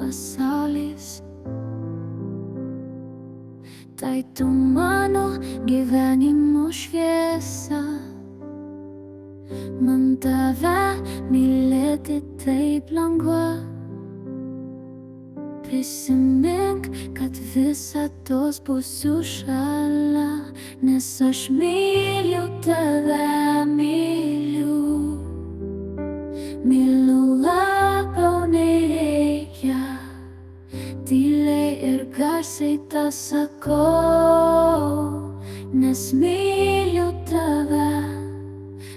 pasaulis. Tai tu mano gyvenimo šviesa, man tave mylėti taip lengva. Prisimink, kad visados būsiu šalia, nes aš myliu tave, myliu. Myliu labiau nei reikia, tyliai ir garsiai tą sakau, nes myliu tave,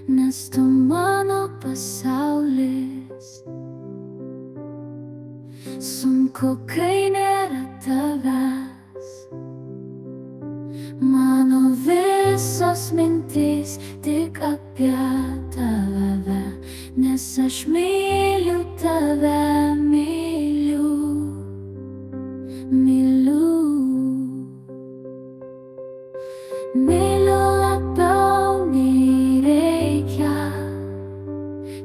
nes tu mano pasaulis. Sunku, kai nėra tavęs, mano visos mintys tik apie tave, nes aš myliu tave, myliu, myliu. Myliu labiau nei reikia,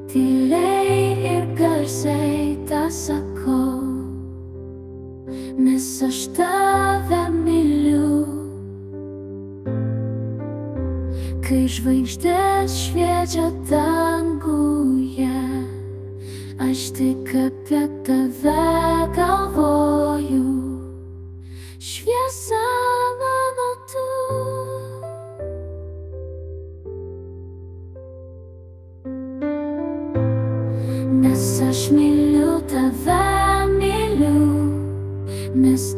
tyliai ir garsiai tą sakau, nes aš tave myliu. Kai žvaigždės šviečia danguje, aš tik apie tave galvoju. Šviesa mano tu, nes aš myliu tave, myliu, nes